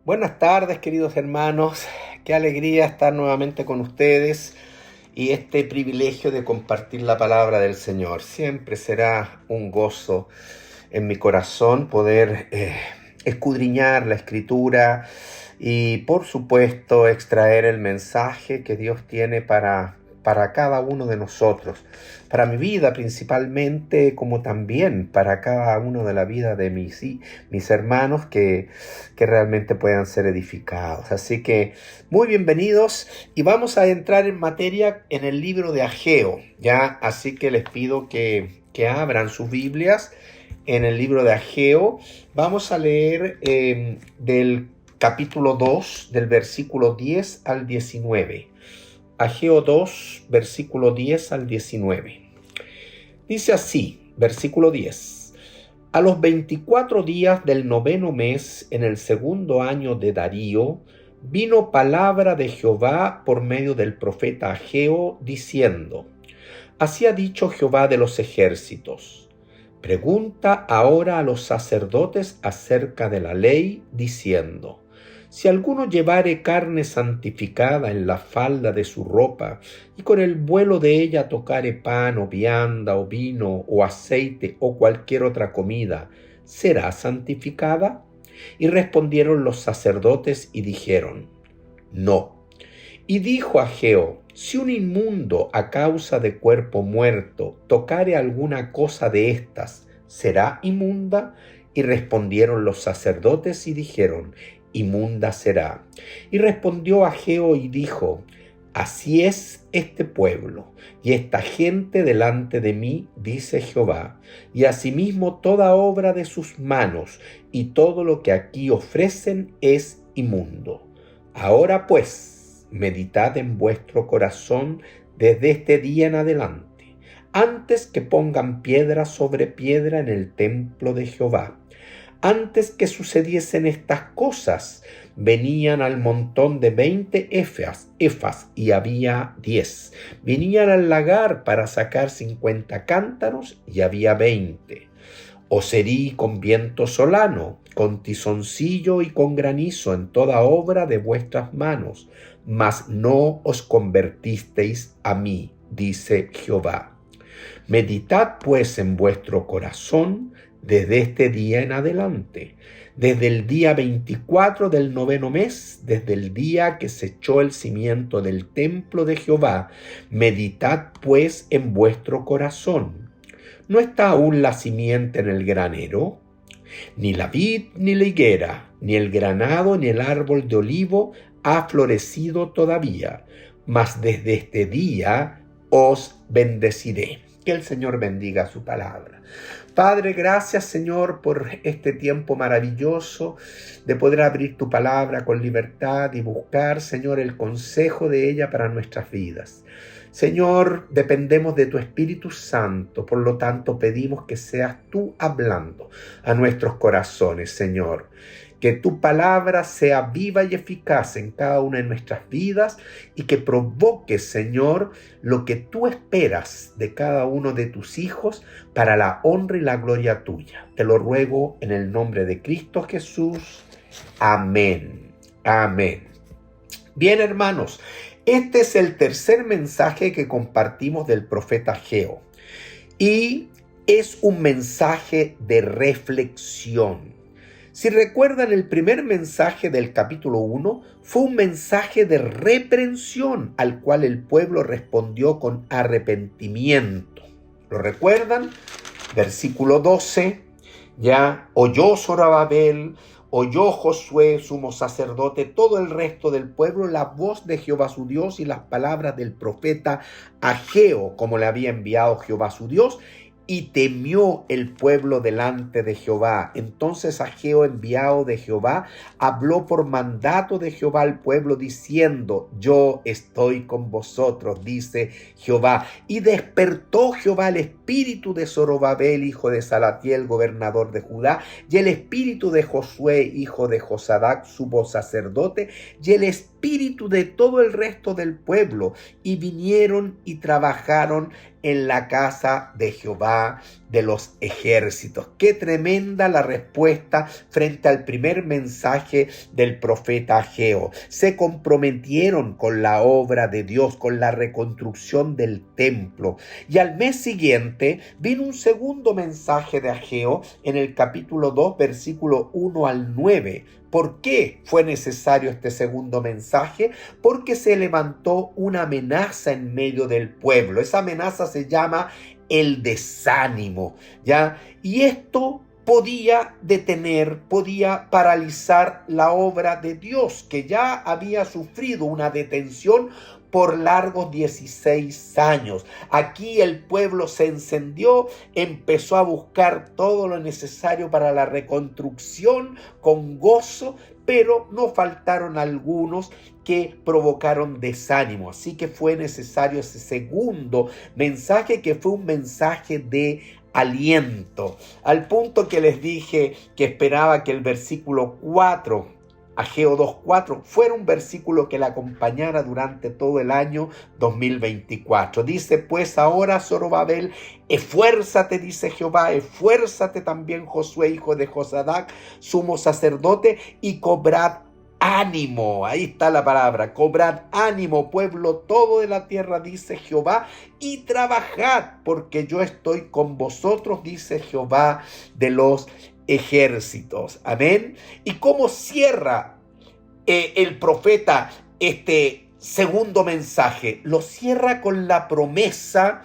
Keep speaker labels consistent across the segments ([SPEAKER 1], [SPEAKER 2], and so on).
[SPEAKER 1] Buenas tardes, queridos hermanos. Qué alegría estar nuevamente con ustedes y este privilegio de compartir la palabra del Señor. Siempre será un gozo en mi corazón poder escudriñar la Escritura y, por supuesto, extraer el mensaje que Dios tiene para cada uno de nosotros, para mi vida principalmente, como también para cada uno de la vida de mis hermanos que realmente puedan ser edificados. Así que muy bienvenidos y vamos a entrar en materia en el libro de Ageo, ¿ya? Así que les pido que abran sus Biblias en el libro de Ageo. Vamos a leer del capítulo 2, del versículo 10 al 19. Ageo 2, versículo 10 al 19. Dice así, versículo 10. A los 24 días del 9º mes, en el 2º año de Darío, vino palabra de Jehová por medio del profeta Ageo, diciendo: Así ha dicho Jehová de los ejércitos: pregunta ahora a los sacerdotes acerca de la ley, diciendo: si alguno llevare carne santificada en la falda de su ropa, y con el vuelo de ella tocare pan o vianda o vino o aceite o cualquier otra comida, ¿será santificada? Y respondieron los sacerdotes y dijeron: no. Y dijo Ageo: si un inmundo a causa de cuerpo muerto tocare alguna cosa de estas, ¿será inmunda? Y respondieron los sacerdotes y dijeron: inmunda será. Y respondió Ageo y dijo: así es este pueblo y esta gente delante de mí, dice Jehová, y asimismo toda obra de sus manos y todo lo que aquí ofrecen es inmundo. Ahora pues, meditad en vuestro corazón desde este día en adelante, antes que pongan piedra sobre piedra en el templo de Jehová. Antes que sucediesen estas cosas, venían al montón de 20 efas, y había 10. Venían al lagar para sacar 50 cántaros, y había 20. Os herí con viento solano, con tizoncillo y con granizo en toda obra de vuestras manos, mas no os convertisteis a mí, dice Jehová. Meditad pues en vuestro corazón desde este día en adelante, desde el día 24 del 9º mes, desde el día que se echó el cimiento del templo de Jehová. Meditad pues en vuestro corazón. ¿No está aún la simiente en el granero? Ni la vid ni la higuera, ni el granado ni el árbol de olivo ha florecido todavía, mas desde este día os bendeciré. Que el Señor bendiga su palabra. Padre, gracias, Señor, por este tiempo maravilloso de poder abrir tu palabra con libertad y buscar, Señor, el consejo de ella para nuestras vidas. Señor, dependemos de tu Espíritu Santo, por lo tanto pedimos que seas tú hablando a nuestros corazones, Señor. Que tu palabra sea viva y eficaz en cada una de nuestras vidas y que provoque, Señor, lo que tú esperas de cada uno de tus hijos para la honra y la gloria tuya. Te lo ruego en el nombre de Cristo Jesús. Amén. Amén. Bien, hermanos, este es el tercer mensaje que compartimos del profeta Ageo y es un mensaje de reflexión. Si recuerdan, el primer mensaje del capítulo 1 fue un mensaje de reprensión al cual el pueblo respondió con arrepentimiento. ¿Lo recuerdan? Versículo 12, ya oyó Zorobabel, oyó Josué, sumo sacerdote, todo el resto del pueblo, la voz de Jehová su Dios y las palabras del profeta Ageo, como le había enviado Jehová su Dios. Y temió el pueblo delante de Jehová. Entonces Ageo, enviado de Jehová, habló por mandato de Jehová al pueblo, diciendo: yo estoy con vosotros, dice Jehová. Y despertó Jehová el espíritu de Zorobabel, hijo de Salatiel, gobernador de Judá, y el espíritu de Josué, hijo de Josadac, sumo sacerdote, y el espíritu espíritu de todo el resto del pueblo, y vinieron y trabajaron en la casa de Jehová de los ejércitos. Qué tremenda la respuesta frente al primer mensaje del profeta Ageo. Se comprometieron con la obra de Dios, con la reconstrucción del templo. Y al mes siguiente vino un segundo mensaje de Ageo en el capítulo 2, versículo 1 al 9. ¿Por qué fue necesario este segundo mensaje? Porque se levantó una amenaza en medio del pueblo. Esa amenaza se llama el desánimo, ¿ya? Y esto podía detener, podía paralizar la obra de Dios, que ya había sufrido una detención por largos 16 años. Aquí el pueblo se encendió, empezó a buscar todo lo necesario para la reconstrucción con gozo, pero no faltaron algunos que provocaron desánimo. Así que fue necesario ese segundo mensaje, que fue un mensaje de aliento, al punto que les dije que esperaba que el versículo 4, Ageo 2:4, fuera un versículo que la acompañara durante todo el año 2024. Dice: pues ahora, Zorobabel, esfuérzate, dice Jehová, esfuérzate también, Josué, hijo de Josadac, sumo sacerdote, y cobrad ánimo. Ahí está la palabra: cobrad ánimo, pueblo todo de la tierra, dice Jehová, y trabajad, porque yo estoy con vosotros, dice Jehová de los ejércitos. Amén. ¿Y cómo cierra el profeta este segundo mensaje? Lo cierra con la promesa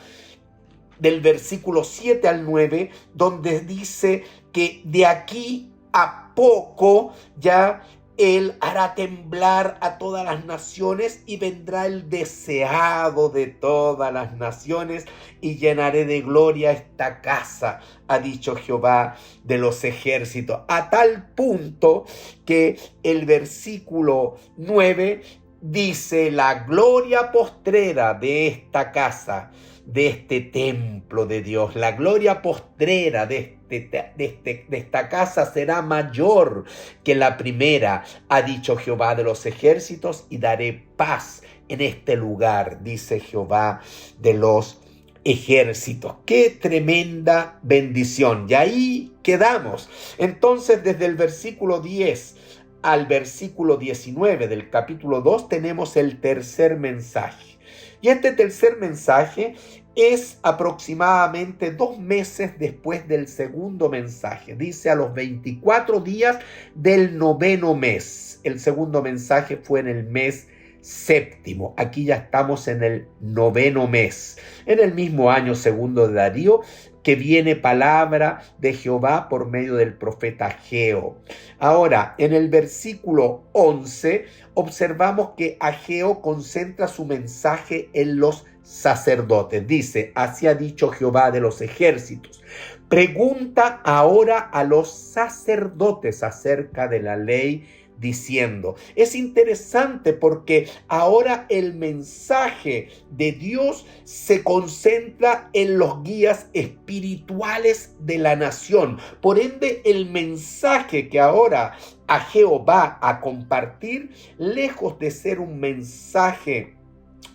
[SPEAKER 1] del versículo 7 al 9, donde dice que de aquí a poco ya Él hará temblar a todas las naciones, y vendrá el deseado de todas las naciones, y llenaré de gloria esta casa, ha dicho Jehová de los ejércitos. A tal punto que el versículo 9 dice: la gloria postrera de esta casa, de este templo de Dios, la gloria postrera de esta casa será mayor que la primera, ha dicho Jehová de los ejércitos, y daré paz en este lugar, dice Jehová de los ejércitos. ¡Qué tremenda bendición! Y ahí quedamos. Entonces, desde el versículo 10 al versículo 19 del capítulo 2 tenemos el tercer mensaje. Y este tercer mensaje es aproximadamente 2 meses después del segundo mensaje. Dice: a los 24 días del 9º mes. El segundo mensaje fue en el mes séptimo. Aquí ya estamos en el 9º mes. En el mismo año segundo de Darío, que viene palabra de Jehová por medio del profeta Ageo. Ahora, en el versículo 11, observamos que Ageo concentra su mensaje en los sacerdotes. Dice: así ha dicho Jehová de los ejércitos. Pregunta ahora a los sacerdotes acerca de la ley, diciendo. Es interesante porque ahora el mensaje de Dios se concentra en los guías espirituales de la nación. Por ende, el mensaje que ahora Ageo va a compartir, lejos de ser un mensaje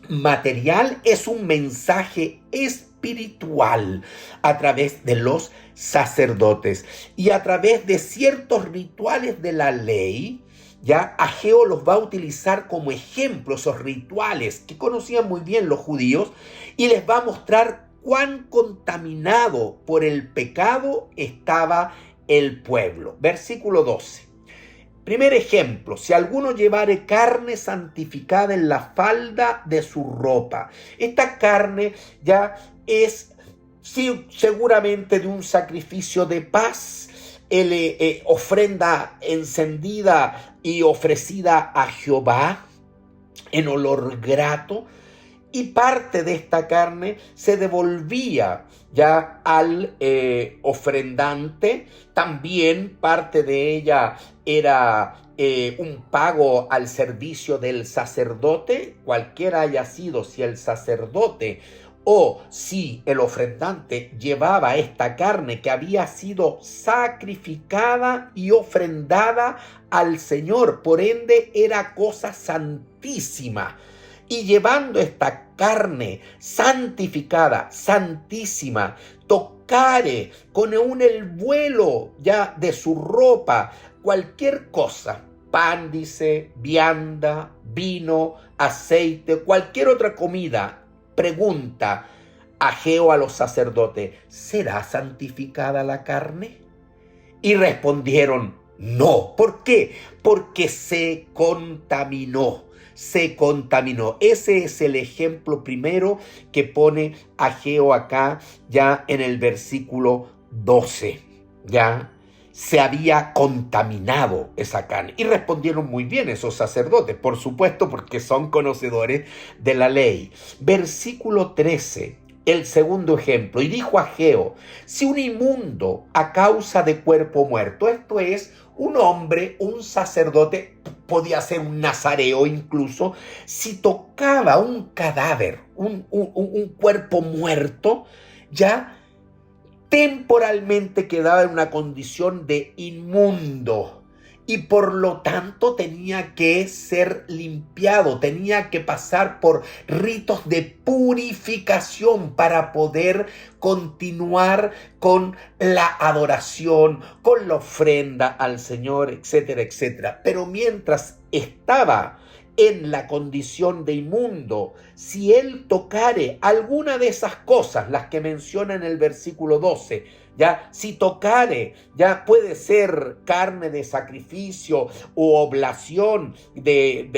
[SPEAKER 1] material, es un mensaje espiritual a través de los sacerdotes y a través de ciertos rituales de la ley. Ya Ageo los va a utilizar como ejemplo, esos rituales que conocían muy bien los judíos, y les va a mostrar cuán contaminado por el pecado estaba el pueblo. Versículo 12. Primer ejemplo: si alguno llevare carne santificada en la falda de su ropa. Esta carne ya es seguramente de un sacrificio de paz, ofrenda encendida y ofrecida a Jehová en olor grato, y parte de esta carne se devolvía ya al ofrendante. También parte de ella era un pago al servicio del sacerdote, cualquiera haya sido, si el sacerdote o si el ofrendante llevaba esta carne que había sido sacrificada y ofrendada al Señor, por ende era cosa santísima. Y llevando esta carne santificada, santísima, tocare con el vuelo ya de su ropa, cualquier cosa, pan, dice, vianda, vino, aceite, cualquier otra comida, pregunta Ageo a los sacerdotes, ¿será santificada la carne? Y respondieron, no. ¿Por qué? Porque se contaminó. Se contaminó. Ese es el ejemplo primero que pone Ageo acá, ya en el versículo 12. Ya se había contaminado esa carne. Y respondieron muy bien esos sacerdotes, por supuesto, porque son conocedores de la ley. Versículo 13. El segundo ejemplo, y dijo Ageo, si un inmundo a causa de cuerpo muerto, esto es, un hombre, un sacerdote, podía ser un nazareo incluso, si tocaba un cadáver, un cuerpo muerto, ya temporalmente quedaba en una condición de inmundo. Y por lo tanto tenía que ser limpiado, tenía que pasar por ritos de purificación para poder continuar con la adoración, con la ofrenda al Señor, etcétera, etcétera. Pero mientras estaba en la condición de inmundo, si él tocare alguna de esas cosas, las que menciona en el versículo 12, ya, si tocare, ya puede ser carne de sacrificio o oblación de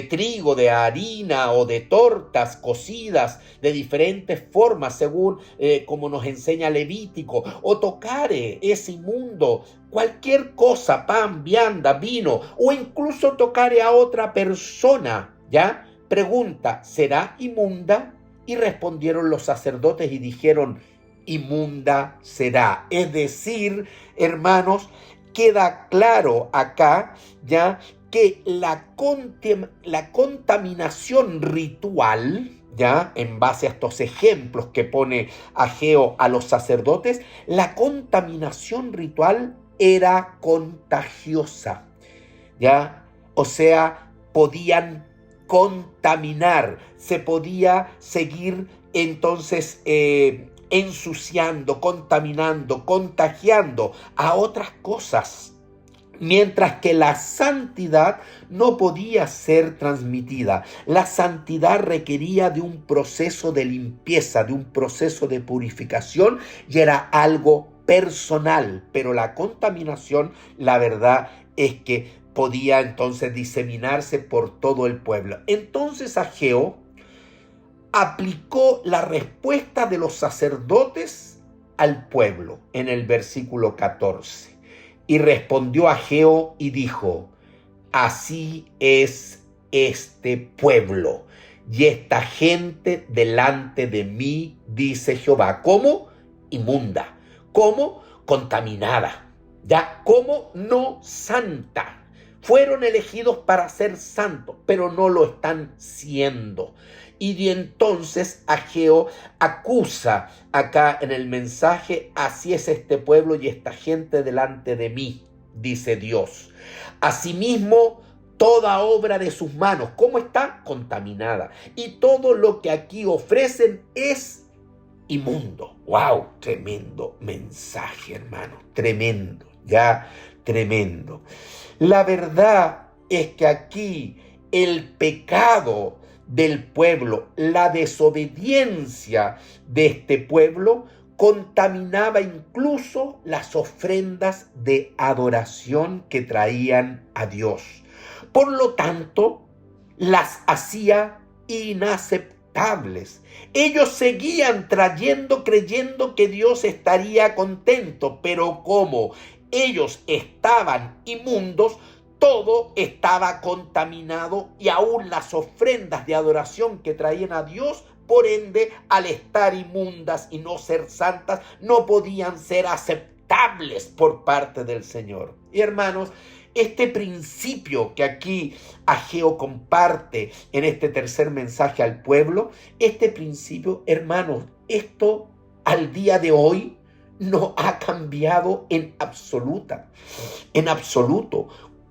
[SPEAKER 1] trigo, de harina o de tortas cocidas de diferentes formas, según como nos enseña Levítico, o tocare ese inmundo, cualquier cosa, pan, vianda, vino, o incluso tocare a otra persona, ¿ya? Pregunta, ¿será inmunda? Y respondieron los sacerdotes y dijeron, inmunda será. Es decir, hermanos, queda claro acá ya que la contaminación ritual, ya en base a estos ejemplos que pone Ageo a los sacerdotes, la contaminación ritual era contagiosa, ya, o sea, podían contaminar, se podía seguir entonces ensuciando, contaminando, contagiando a otras cosas, mientras que la santidad no podía ser transmitida. La santidad requería de un proceso de limpieza, de un proceso de purificación, y era algo personal, pero la contaminación, la verdad es que podía entonces diseminarse por todo el pueblo. Entonces Ageo aplicó la respuesta de los sacerdotes al pueblo en el versículo 14. Y respondió Ageo y dijo, así es este pueblo y esta gente delante de mí, dice Jehová. ¿Cómo? Inmunda. ¿Cómo? Contaminada. ¿Ya? ¿Cómo? No santa. Fueron elegidos para ser santos, pero no lo están siendo. Y entonces Ageo acusa acá en el mensaje, así es este pueblo y esta gente delante de mí, dice Dios. Asimismo, toda obra de sus manos, ¿cómo está? Contaminada. Y todo lo que aquí ofrecen es inmundo. ¡Wow! Tremendo mensaje, hermano. Tremendo, ya, tremendo. La verdad es que aquí el pecado del pueblo, la desobediencia de este pueblo, contaminaba incluso las ofrendas de adoración que traían a Dios. Por lo tanto, las hacía inaceptables. Ellos seguían trayendo, creyendo que Dios estaría contento, pero como ellos estaban inmundos, todo estaba contaminado y aún las ofrendas de adoración que traían a Dios, por ende, al estar inmundas y no ser santas, no podían ser aceptables por parte del Señor. Y hermanos, Este principio que aquí Ageo comparte en este tercer mensaje al pueblo, este principio, hermanos, esto al día de hoy no ha cambiado en absoluto.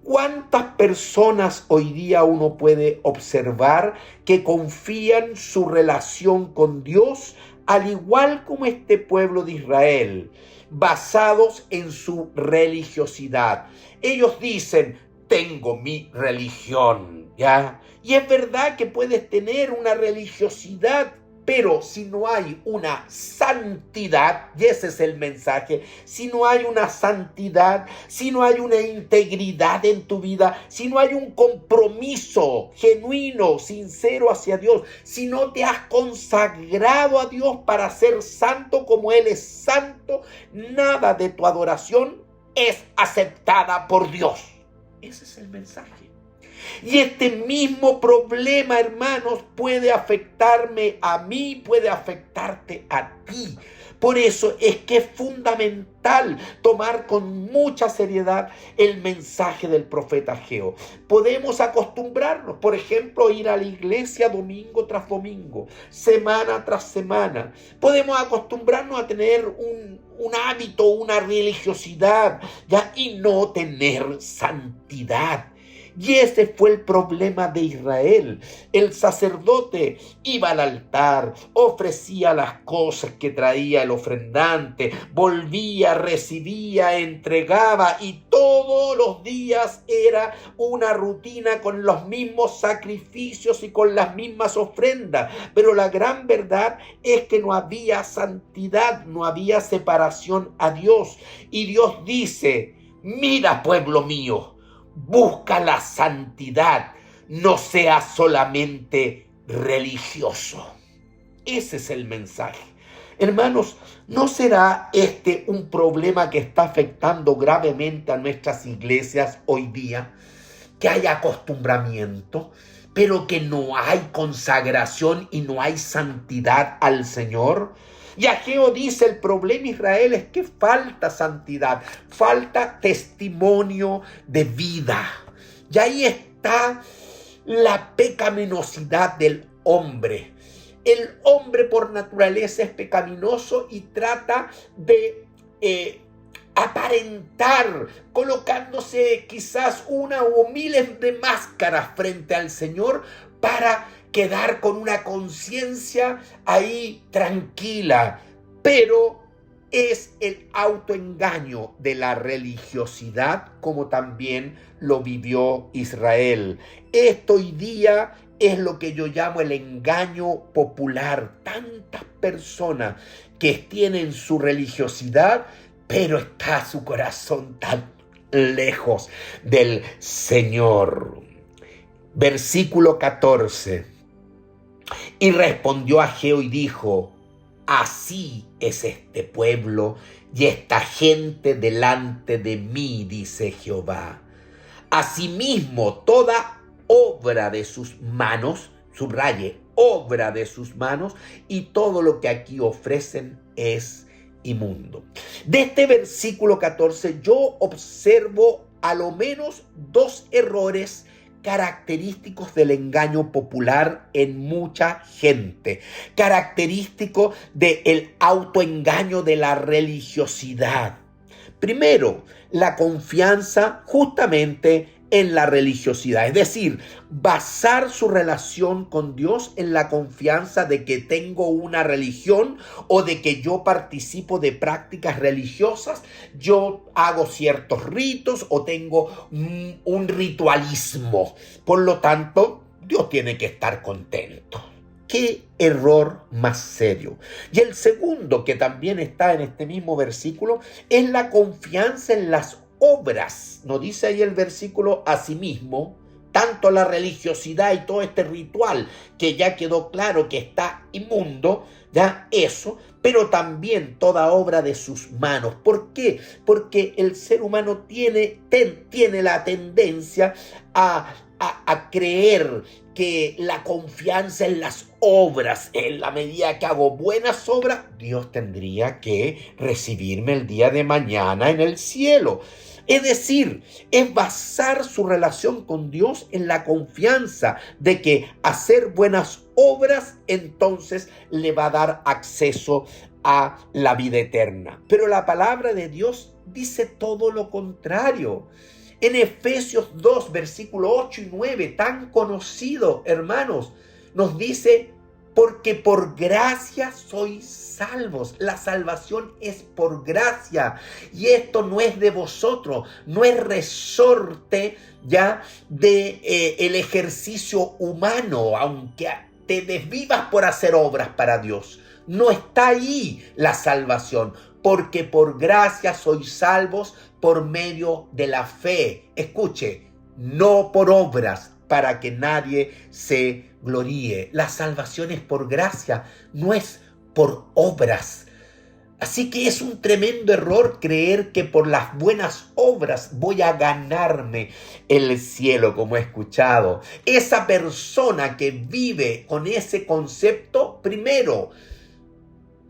[SPEAKER 1] ¿Cuántas personas hoy día uno puede observar que confían su relación con Dios, al igual como este pueblo de Israel, basados en su religiosidad? Ellos dicen, tengo mi religión, ¿ya? Y es verdad que puedes tener una religiosidad, pero si no hay una santidad, y ese es el mensaje, si no hay una santidad, si no hay una integridad en tu vida, si no hay un compromiso genuino, sincero hacia Dios, si no te has consagrado a Dios para ser santo como Él es santo, nada de tu adoración es aceptada por Dios. Ese es el mensaje. Y este mismo problema, hermanos, puede afectarme a mí, puede afectarte a ti. Por eso es que es fundamental tomar con mucha seriedad el mensaje del profeta Ageo. Podemos acostumbrarnos, por ejemplo, a ir a la iglesia domingo tras domingo, semana tras semana. Podemos acostumbrarnos a tener un hábito, una religiosidad, ¿ya? Y no tener santidad. Y ese fue el problema de Israel. El sacerdote iba al altar, ofrecía las cosas que traía el ofrendante, volvía, recibía, entregaba, y todos los días era una rutina con los mismos sacrificios y con las mismas ofrendas. Pero la gran verdad es que no había santidad, no había separación a Dios. Y Dios dice, mira, pueblo mío, busca la santidad, no seas solamente religioso. Ese es el mensaje. Hermanos, ¿no será este un problema que está afectando gravemente a nuestras iglesias hoy día? Que hay acostumbramiento, pero que no hay consagración y no hay santidad al Señor. Y Ageo dice, el problema de Israel es que falta santidad, falta testimonio de vida. Y ahí está la pecaminosidad del hombre. El hombre por naturaleza es pecaminoso y trata de aparentar, colocándose quizás una o miles de máscaras frente al Señor para quedar con una conciencia ahí tranquila, pero es el autoengaño de la religiosidad, como también lo vivió Israel. Esto hoy día es lo que yo llamo el engaño popular. Tantas personas que tienen su religiosidad, pero está su corazón tan lejos del Señor. Versículo 14. Y respondió Ageo y dijo, así es este pueblo y esta gente delante de mí, dice Jehová. Asimismo, toda obra de sus manos, subraye, obra de sus manos, y todo lo que aquí ofrecen es inmundo. De este versículo 14 yo observo a lo menos dos errores característicos del engaño popular en mucha gente, característico del autoengaño de la religiosidad. Primero, la confianza justamente en la religiosidad, es decir, basar su relación con Dios en la confianza de que tengo una religión o de que yo participo de prácticas religiosas, yo hago ciertos ritos o tengo un ritualismo. Por lo tanto, Dios tiene que estar contento. ¡Qué error más serio! Y el segundo, que también está en este mismo versículo, es la confianza en las obras. Nos dice ahí el versículo, asimismo, tanto la religiosidad y todo este ritual, que ya quedó claro que está inmundo, ya eso, pero también toda obra de sus manos. ¿Por qué? Porque el ser humano tiene la tendencia a creer que la confianza en las obras, en la medida que hago buenas obras, Dios tendría que recibirme el día de mañana en el cielo. Es decir, es basar su relación con Dios en la confianza de que hacer buenas obras entonces le va a dar acceso a la vida eterna. Pero la palabra de Dios dice todo lo contrario. En Efesios 2, versículo 8 y 9, tan conocido, hermanos, nos dice: porque por gracia sois salvos. La salvación es por gracia. Y esto no es de vosotros, no es resorte ya de el ejercicio humano, aunque te desvivas por hacer obras para Dios. No está ahí la salvación, porque por gracia sois salvos por medio de la fe. Escuche, no por obras, para que nadie se gloríe. La salvación es por gracia, no es por obras. Así que es un tremendo error creer que por las buenas obras voy a ganarme el cielo, como he escuchado. Esa persona que vive con ese concepto, primero,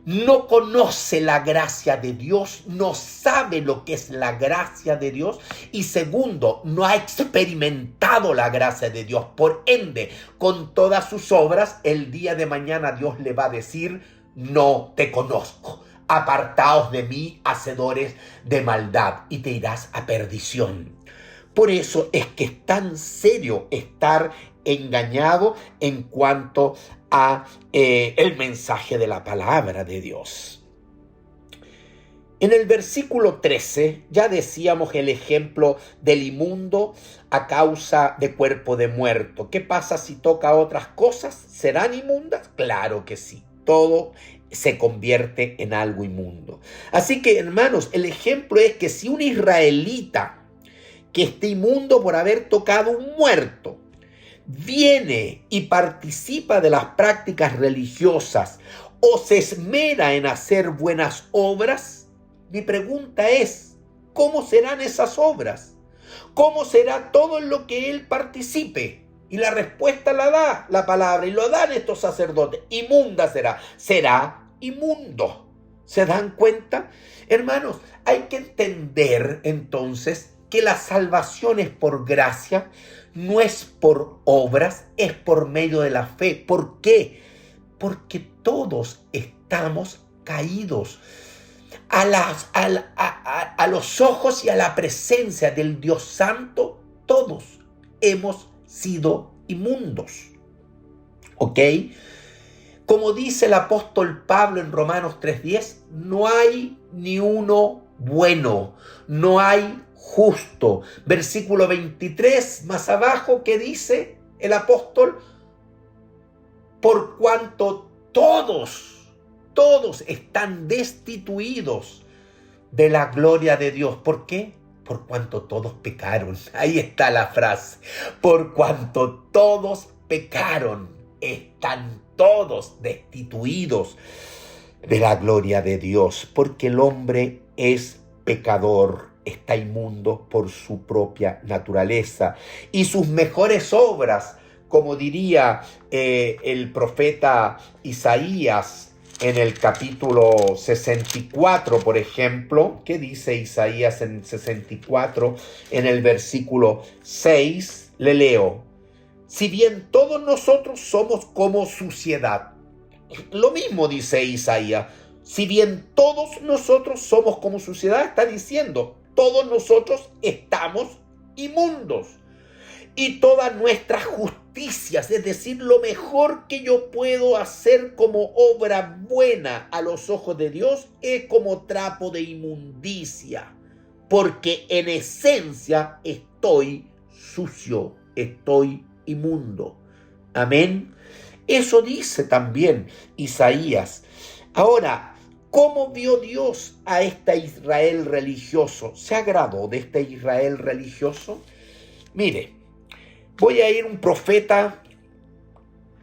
[SPEAKER 1] no conoce la gracia de Dios, no sabe lo que es la gracia de Dios, y segundo, no ha experimentado la gracia de Dios. Por ende, con todas sus obras, el día de mañana Dios le va a decir: no te conozco, apartaos de mí, hacedores de maldad, y te irás a perdición. Por eso es que es tan serio estar engañado en cuanto a el mensaje de la palabra de Dios. En el versículo 13 ya decíamos el ejemplo del inmundo a causa de cuerpo de muerto. ¿Qué pasa si toca otras cosas? ¿Serán inmundas? Claro que sí. Todo se convierte en algo inmundo. Así que, hermanos, el ejemplo es que si un israelita que esté inmundo por haber tocado un muerto viene y participa de las prácticas religiosas o se esmera en hacer buenas obras, mi pregunta es: ¿cómo serán esas obras? ¿Cómo será todo en lo que él participe? Y la respuesta la da la palabra y lo dan estos sacerdotes: inmunda será inmundo. ¿Se dan cuenta? Hermanos, hay que entender entonces que la salvación es por gracia, no es por obras, es por medio de la fe. ¿Por qué? Porque todos estamos caídos a los ojos y a la presencia del Dios Santo. Todos hemos sido inmundos. ¿Ok? Como dice el apóstol Pablo en Romanos 3:10, no hay ni uno bueno, no hay justo. Versículo 23 más abajo, ¿qué dice el apóstol? Por cuanto todos están destituidos de la gloria de Dios. ¿Por qué? Por cuanto todos pecaron. Ahí está la frase. Por cuanto todos pecaron, están todos destituidos de la gloria de Dios. Porque el hombre es pecador, está inmundo por su propia naturaleza. Y sus mejores obras, como diría el profeta Isaías en el capítulo 64, por ejemplo, ¿qué dice Isaías en 64? En el versículo 6, le leo: si bien todos nosotros somos como suciedad. Lo mismo dice Isaías. Si bien todos nosotros somos como suciedad, está diciendo, todos nosotros estamos inmundos. Y todas nuestras justicias, es decir, lo mejor que yo puedo hacer como obra buena a los ojos de Dios, es como trapo de inmundicia. Porque en esencia estoy sucio, estoy inmundo. Amén. Eso dice también Isaías. Ahora, ¿cómo vio Dios a este Israel religioso? ¿Se agradó de este Israel religioso? Mire, voy a ir a un profeta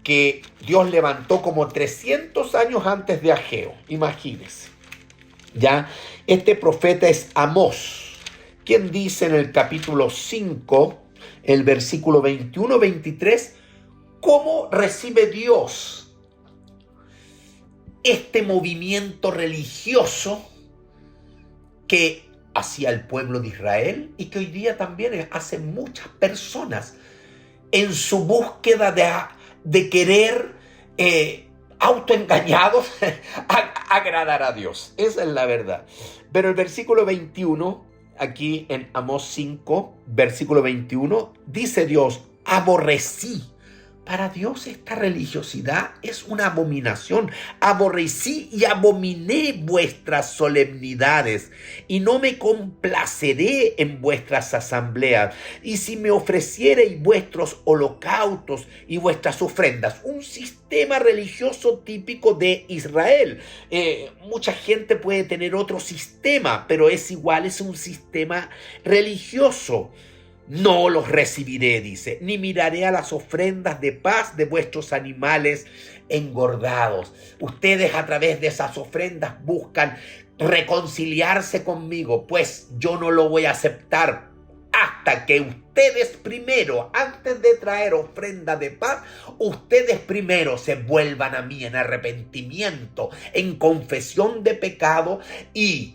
[SPEAKER 1] que Dios levantó como 300 años antes de Ageo. Imagínense. Ya, este profeta es Amós, quien dice en el capítulo 5, el versículo 21-23, cómo recibe Dios este movimiento religioso que hacía el pueblo de Israel y que hoy día también hacen muchas personas en su búsqueda de querer, autoengañados, agradar a Dios. Esa es la verdad. Pero el versículo 21, aquí en Amós 5, versículo 21, dice Dios: aborrecí. Para Dios esta religiosidad es una abominación. Aborrecí y abominé vuestras solemnidades, y no me complaceré en vuestras asambleas. Y si me ofreciereis vuestros holocaustos y vuestras ofrendas, un sistema religioso típico de Israel. Mucha gente puede tener otro sistema, pero es igual, es un sistema religioso. No los recibiré, dice, ni miraré a las ofrendas de paz de vuestros animales engordados. Ustedes a través de esas ofrendas buscan reconciliarse conmigo, pues yo no lo voy a aceptar hasta que ustedes primero, antes de traer ofrenda de paz, ustedes primero se vuelvan a mí en arrepentimiento, en confesión de pecado y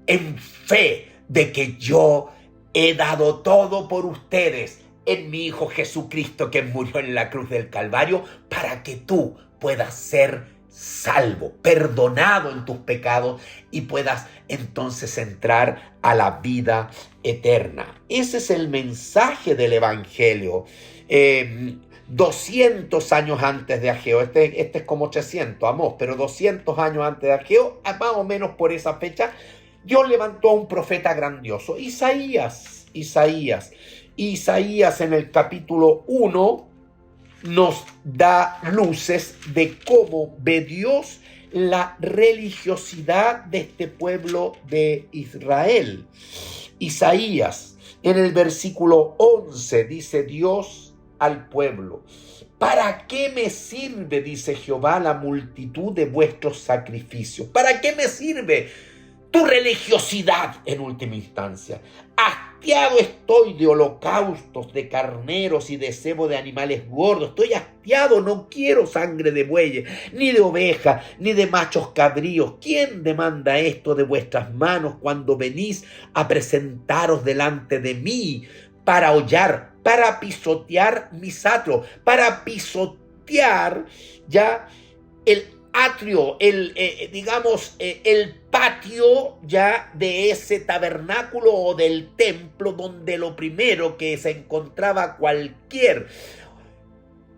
[SPEAKER 1] en fe de que yo he dado todo por ustedes en mi Hijo Jesucristo, que murió en la cruz del Calvario, para que tú puedas ser salvo, perdonado en tus pecados y puedas entonces entrar a la vida eterna. Ese es el mensaje del Evangelio. 200 años antes de Ageo, este es como 800, Amós, pero 200 años antes de Ageo, más o menos por esa fecha, Dios levantó a un profeta grandioso, Isaías en el capítulo 1 nos da luces de cómo ve Dios la religiosidad de este pueblo de Israel. Isaías, en el versículo 11, dice Dios al pueblo: ¿para qué me sirve, dice Jehová, la multitud de vuestros sacrificios? ¿Para qué me sirve tu religiosidad en última instancia? Hastiado estoy de holocaustos, de carneros y de cebo de animales gordos. Estoy hastiado, no quiero sangre de bueyes, ni de ovejas, ni de machos cabríos. ¿Quién demanda esto de vuestras manos cuando venís a presentaros delante de mí para hollar, para pisotear mis atrios, para pisotear ya el atrio, el patio ya de ese tabernáculo o del templo, donde lo primero que se encontraba cualquier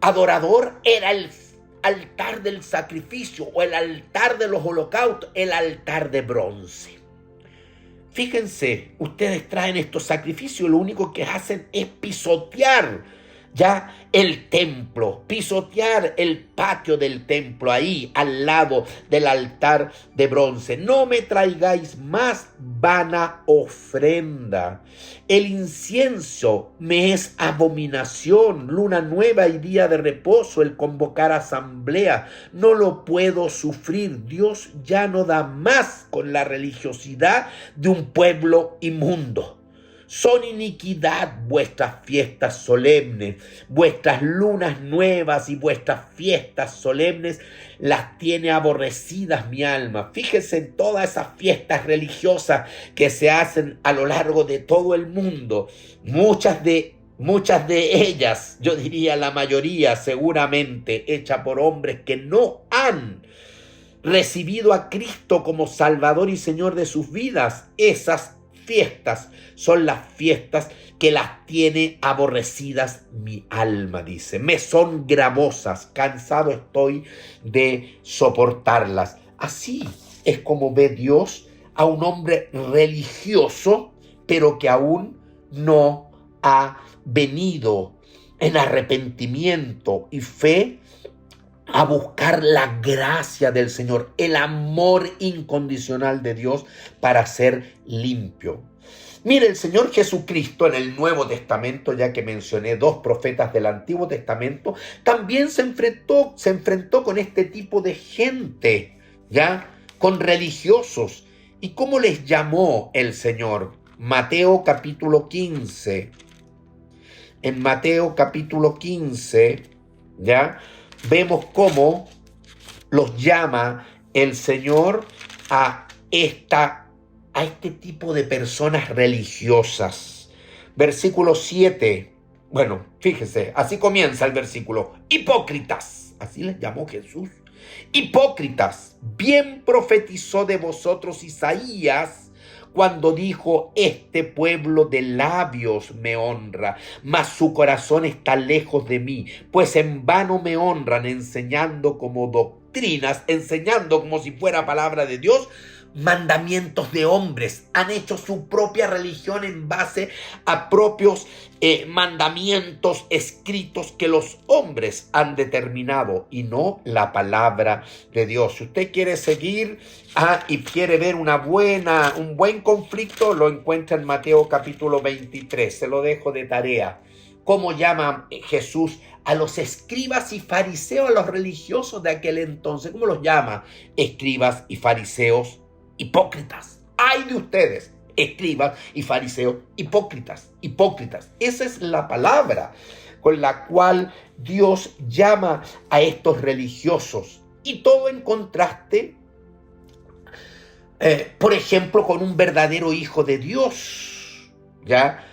[SPEAKER 1] adorador era el altar del sacrificio o el altar de los holocaustos, el altar de bronce. Fíjense, ustedes traen estos sacrificios, lo único que hacen es pisotear ya el templo, pisotear el patio del templo, ahí al lado del altar de bronce. No me traigáis más vana ofrenda. El incienso me es abominación, luna nueva y día de reposo, el convocar asamblea. No lo puedo sufrir. Dios ya no da más con la religiosidad de un pueblo inmundo. Son iniquidad vuestras fiestas solemnes, vuestras lunas nuevas y vuestras fiestas solemnes las tiene aborrecidas mi alma. Fíjense en todas esas fiestas religiosas que se hacen a lo largo de todo el mundo. Muchas de ellas, yo diría la mayoría seguramente, hecha por hombres que no han recibido a Cristo como Salvador y Señor de sus vidas. Esas fiestas son las fiestas que las tiene aborrecidas mi alma, dice. Me son gravosas, cansado estoy de soportarlas. Así es como ve Dios a un hombre religioso, pero que aún no ha venido en arrepentimiento y fe a buscar la gracia del Señor, el amor incondicional de Dios para ser limpio. Mire, el Señor Jesucristo en el Nuevo Testamento, ya que mencioné dos profetas del Antiguo Testamento, también se enfrentó con este tipo de gente, ya, con religiosos. ¿Y cómo les llamó el Señor? Mateo capítulo 15. En Mateo capítulo 15, ya, vemos cómo los llama el Señor a esta a este tipo de personas religiosas. Versículo 7. Bueno, fíjese, así comienza el versículo. Hipócritas, así les llamó Jesús. Hipócritas, bien profetizó de vosotros Isaías cuando dijo: este pueblo de labios me honra, mas su corazón está lejos de mí, pues en vano me honran, enseñando como doctrinas, enseñando como si fuera palabra de Dios, mandamientos de hombres. Han hecho su propia religión en base a propios mandamientos escritos que los hombres han determinado y no la palabra de Dios. Si usted quiere seguir y quiere ver un buen conflicto, lo encuentra en Mateo capítulo 23. Se lo dejo de tarea. ¿Cómo llama Jesús a los escribas y fariseos, a los religiosos de aquel entonces? ¿Cómo los llama? Escribas y fariseos hipócritas. ¡Ay de ustedes! Escribas y fariseos hipócritas. Hipócritas. Esa es la palabra con la cual Dios llama a estos religiosos. Y todo en contraste, por ejemplo, con un verdadero hijo de Dios. ¿Ya?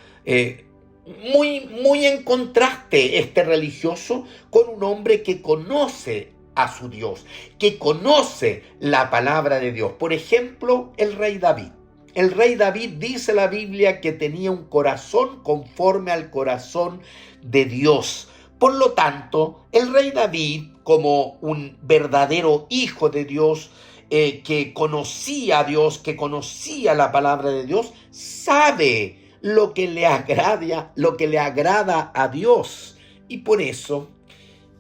[SPEAKER 1] Muy en contraste este religioso con un hombre que conoce a su Dios, que conoce la palabra de Dios. Por ejemplo, el rey David. El rey David, dice la Biblia, que tenía un corazón conforme al corazón de Dios. Por lo tanto, el rey David, como un verdadero hijo de Dios, que conocía a Dios, que conocía la palabra de Dios, sabe lo que le agrada a Dios. Y por eso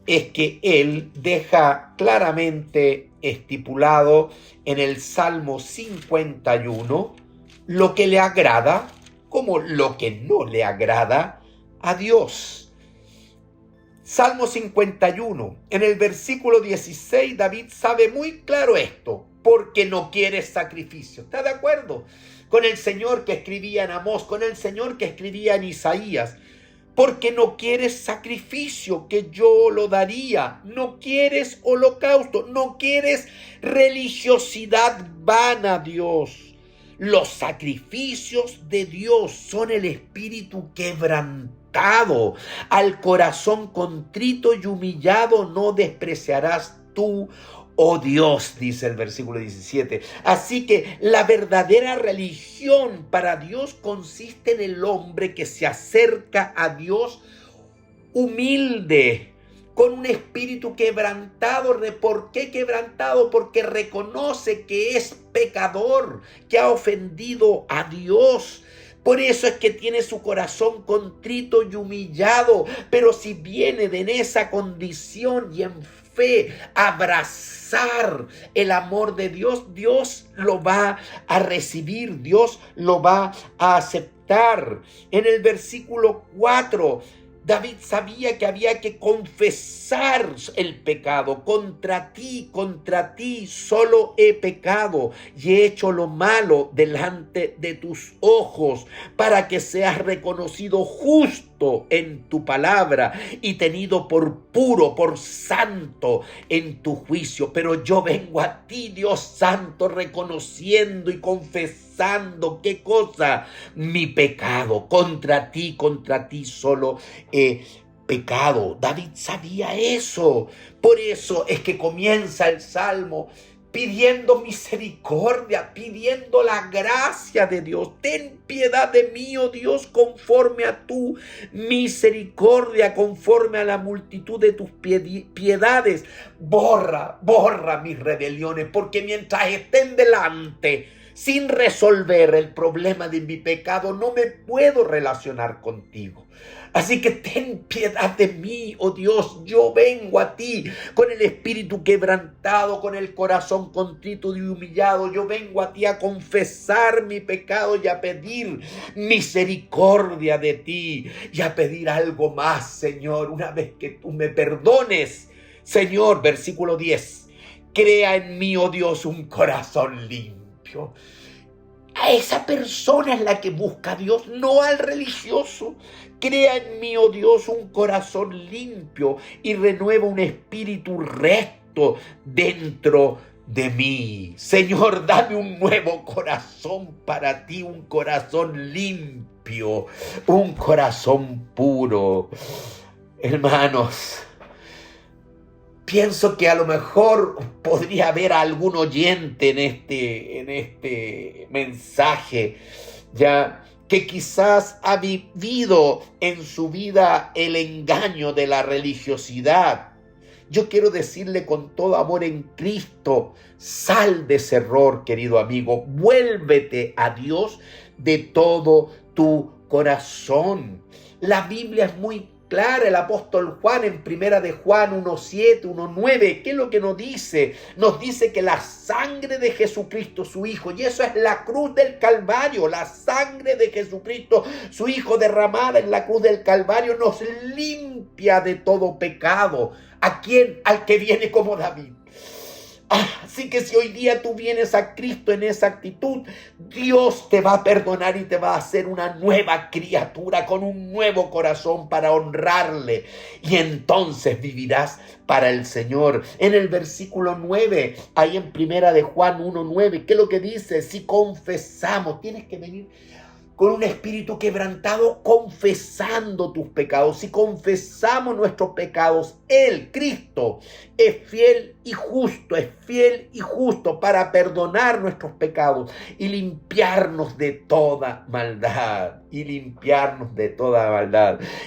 [SPEAKER 1] es que él deja claramente estipulado en el Salmo 51 lo que le agrada como lo que no le agrada a Dios. Salmo 51, en el versículo 16, David sabe muy claro esto, porque no quiere sacrificio. ¿Está de acuerdo con el Señor que escribía en Amós, con el Señor que escribía en Isaías? Porque no quieres sacrificio, que yo lo daría. No quieres holocausto, no quieres religiosidad vana, Dios. Los sacrificios de Dios son el espíritu quebrantado. Al corazón contrito y humillado no despreciarás tú, oh Dios, dice el versículo 17. Así que la verdadera religión para Dios consiste en el hombre que se acerca a Dios humilde, con un espíritu quebrantado. ¿Por qué quebrantado? Porque reconoce que es pecador, que ha ofendido a Dios. Por eso es que tiene su corazón contrito y humillado. Pero si viene de esa condición y en fe abrazar el amor de Dios, Dios lo va a recibir, Dios lo va a aceptar. En el versículo 4, David sabía que había que confesar el pecado. Contra ti solo he pecado y he hecho lo malo delante de tus ojos, para que seas reconocido justo en tu palabra y tenido por puro, por santo en tu juicio. Pero yo vengo a ti, Dios santo, reconociendo y confesando, ¿qué cosa? Mi pecado. Contra ti solo he pecado. David sabía eso. Por eso es que comienza el Salmo pidiendo misericordia, pidiendo la gracia de Dios. Ten piedad de mí, oh Dios, conforme a tu misericordia, conforme a la multitud de tus piedades. Borra mis rebeliones, porque mientras estén delante, sin resolver el problema de mi pecado, no me puedo relacionar contigo. Así que ten piedad de mí, oh Dios. Yo vengo a ti con el espíritu quebrantado, con el corazón contrito y humillado. Yo vengo a ti a confesar mi pecado y a pedir misericordia de ti y a pedir algo más, Señor. Una vez que tú me perdones, Señor, versículo 10, crea en mí, oh Dios, un corazón limpio. A esa persona es la que busca a Dios, no al religioso. Crea en mí, oh Dios, un corazón limpio y renueva un espíritu recto dentro de mí. Señor, dame un nuevo corazón para ti, un corazón limpio, un corazón puro. Hermanos, pienso que a lo mejor podría haber algún oyente en este mensaje, ya que quizás ha vivido en su vida el engaño de la religiosidad. Yo quiero decirle con todo amor en Cristo, sal de ese error, querido amigo, vuélvete a Dios de todo tu corazón. La Biblia es muy clara, el apóstol Juan en primera de Juan 1:7, 1:9, ¿qué es lo que nos dice? Nos dice que la sangre de Jesucristo, su Hijo, y eso es la cruz del Calvario, la sangre de Jesucristo, su Hijo derramada en la cruz del Calvario, nos limpia de todo pecado. ¿A quién? Al que viene como David. Así que si hoy día tú vienes a Cristo en esa actitud, Dios te va a perdonar y te va a hacer una nueva criatura con un nuevo corazón para honrarle. Y entonces vivirás para el Señor. En el versículo 9, ahí en primera de Juan 1:9, ¿qué es lo que dice? Si confesamos, tienes que venir con un espíritu quebrantado, confesando tus pecados. Si confesamos nuestros pecados, Él, Cristo, es fiel y justo para perdonar nuestros pecados y limpiarnos de toda maldad.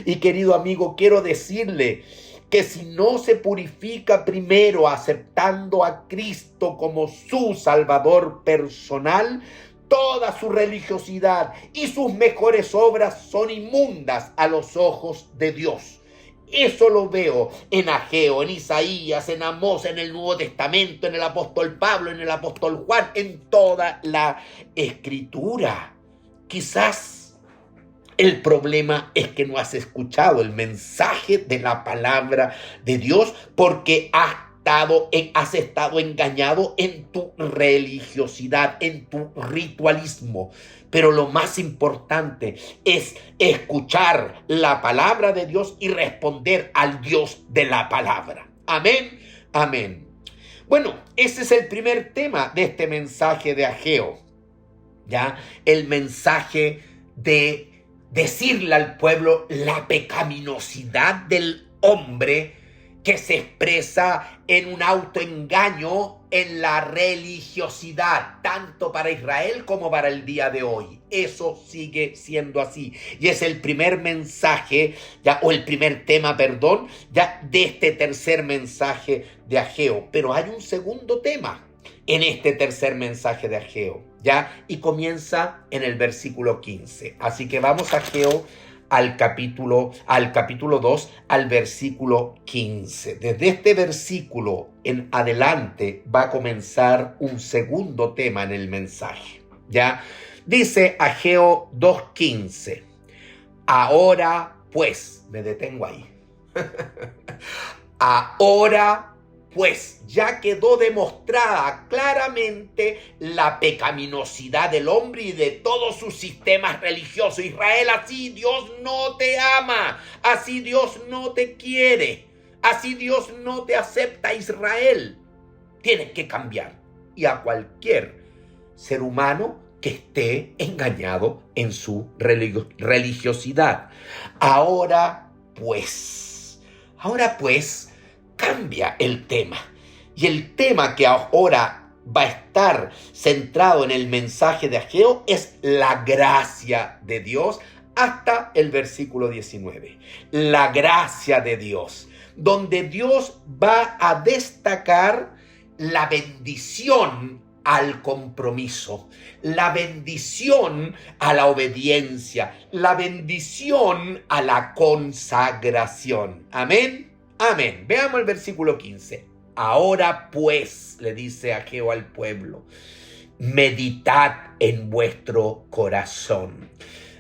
[SPEAKER 1] Y querido amigo, quiero decirle que si no se purifica primero aceptando a Cristo como su Salvador personal, toda su religiosidad y sus mejores obras son inmundas a los ojos de Dios. Eso lo veo en Ageo, en Isaías, en Amós, en el Nuevo Testamento, en el apóstol Pablo, en el apóstol Juan, en toda la Escritura. Quizás el problema es que no has escuchado el mensaje de la palabra de Dios porque has estado engañado en tu religiosidad, en tu ritualismo. Pero lo más importante es escuchar la palabra de Dios y responder al Dios de la palabra. Amén, amén. Bueno, ese es el primer tema de este mensaje de Ageo. ¿Ya? El mensaje de decirle al pueblo la pecaminosidad del hombre que se expresa en un autoengaño en la religiosidad, tanto para Israel como para el día de hoy. Eso sigue siendo así. Y es el primer mensaje, el primer tema, de este tercer mensaje de Ageo. Pero hay un segundo tema en este tercer mensaje de Ageo, y comienza en el versículo 15. Así que vamos a Ageo, al capítulo 2, al versículo 15. Desde este versículo en adelante va a comenzar un segundo tema en el mensaje. Dice Ageo 2:15. Ahora pues, me detengo ahí. Ahora pues, ya quedó demostrada claramente la pecaminosidad del hombre y de todos sus sistemas religiosos. Israel, así Dios no te ama, así Dios no te quiere, así Dios no te acepta, Israel. Tienes que cambiar. Y a cualquier ser humano que esté engañado en su religiosidad. Ahora pues, cambia el tema. Y el tema que ahora va a estar centrado en el mensaje de Ageo es la gracia de Dios hasta el versículo 19. La gracia de Dios, donde Dios va a destacar la bendición al compromiso, la bendición a la obediencia, la bendición a la consagración. Amén. Amén. Veamos el versículo 15. Ahora pues, le dice Ageo al pueblo, meditad en vuestro corazón.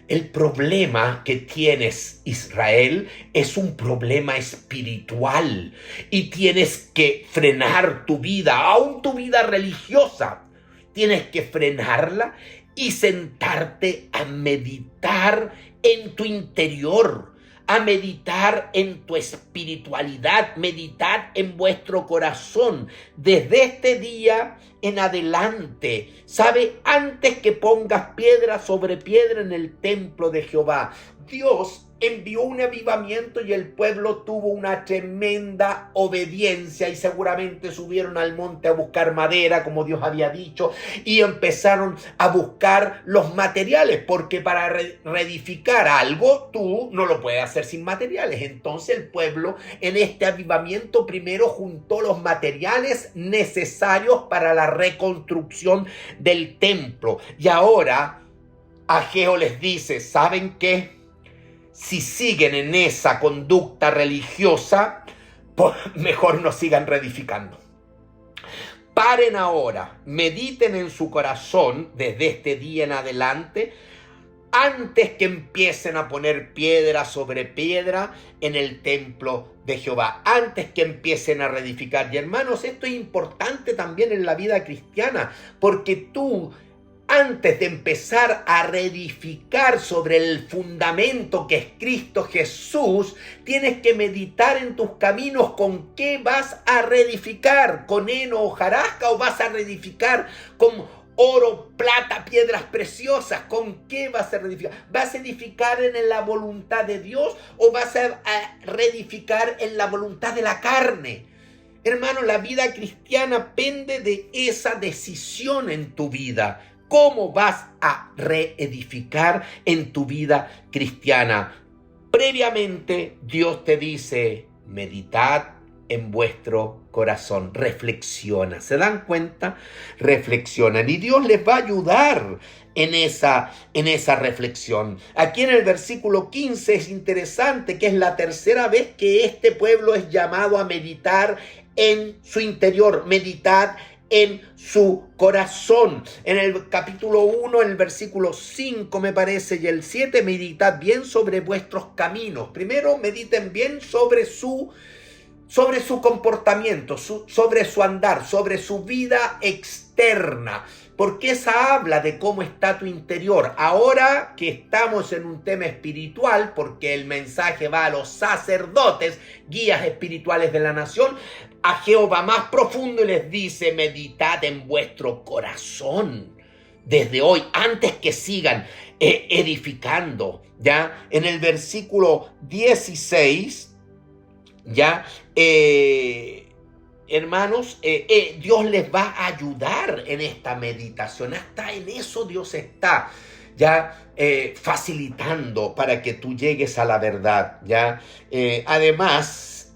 [SPEAKER 1] El problema que tienes, Israel, es un problema espiritual y tienes que frenar tu vida, aún tu vida religiosa. Tienes que frenarla y sentarte a meditar en tu interior, a meditar en tu espiritualidad, meditad en vuestro corazón desde este día en adelante. ¿Sabe? Antes que pongas piedra sobre piedra en el templo de Jehová, Dios envió un avivamiento y el pueblo tuvo una tremenda obediencia y seguramente subieron al monte a buscar madera, como Dios había dicho, y empezaron a buscar los materiales, porque para reedificar algo tú no lo puedes hacer sin materiales. Entonces el pueblo en este avivamiento primero juntó los materiales necesarios para la reconstrucción del templo. Y ahora Ageo les dice, ¿saben qué? Si siguen en esa conducta religiosa, pues mejor no sigan reedificando. Paren ahora, mediten en su corazón desde este día en adelante, antes que empiecen a poner piedra sobre piedra en el templo de Jehová, antes que empiecen a reedificar. Y hermanos, esto es importante también en la vida cristiana, porque tú, antes de empezar a reedificar sobre el fundamento que es Cristo Jesús, tienes que meditar en tus caminos con qué vas a reedificar, con heno, hojarasca, o vas a reedificar con oro, plata, piedras preciosas. ¿Con qué vas a reedificar? ¿Vas a edificar en la voluntad de Dios o vas a reedificar en la voluntad de la carne? Hermano, la vida cristiana pende de esa decisión en tu vida. ¿Cómo vas a reedificar en tu vida cristiana? Previamente, Dios te dice, meditad en vuestro corazón, reflexiona. ¿Se dan cuenta? Reflexionan y Dios les va a ayudar en esa reflexión. Aquí en el versículo 15 es interesante que es la tercera vez que este pueblo es llamado a meditar en su interior, meditad en su corazón. En el capítulo 1, en el versículo 5 me parece, y el 7, meditad bien sobre vuestros caminos. Primero mediten bien sobre su comportamiento, sobre su andar, sobre su vida externa, porque esa habla de cómo está tu interior. Ahora que estamos en un tema espiritual, porque el mensaje va a los sacerdotes, guías espirituales de la nación, Ageo va más profundo y les dice, meditad en vuestro corazón desde hoy, antes que sigan edificando. Ya en el versículo 16, ya hermanos, Dios les va a ayudar en esta meditación. Hasta en eso Dios está ya facilitando para que tú llegues a la verdad. Ya además,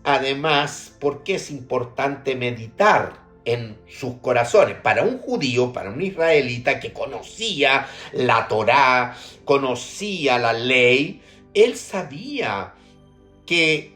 [SPEAKER 1] ¿por qué es importante meditar en sus corazones? Para un judío, para un israelita que conocía la Torá, conocía la ley, él sabía que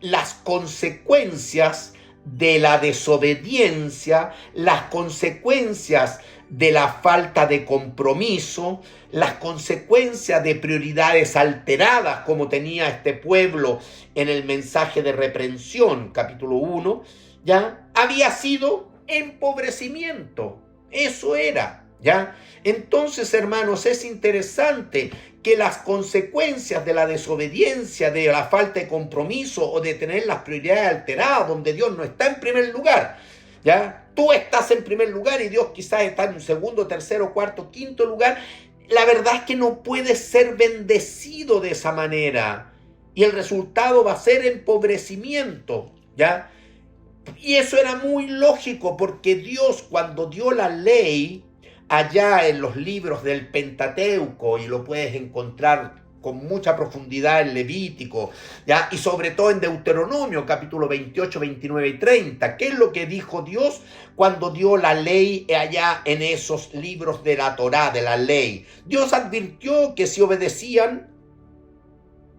[SPEAKER 1] las consecuencias de la desobediencia, las consecuencias de la falta de compromiso, las consecuencias de prioridades alteradas como tenía este pueblo en el mensaje de reprensión, capítulo 1, ya había sido empobrecimiento. Eso era, ¿ya? Entonces, hermanos, es interesante que las consecuencias de la desobediencia, de la falta de compromiso o de tener las prioridades alteradas, donde Dios no está en primer lugar, ¿ya? Tú estás en primer lugar y Dios quizás está en un segundo, tercero, cuarto, quinto lugar. La verdad es que no puedes ser bendecido de esa manera y el resultado va a ser empobrecimiento, ¿ya? Y eso era muy lógico porque Dios, cuando dio la ley allá en los libros del Pentateuco, y lo puedes encontrar con mucha profundidad en Levítico, ¿ya? Y sobre todo en Deuteronomio, capítulo 28, 29 y 30. ¿Qué es lo que dijo Dios cuando dio la ley allá en esos libros de la Torá, de la ley? Dios advirtió que si obedecían,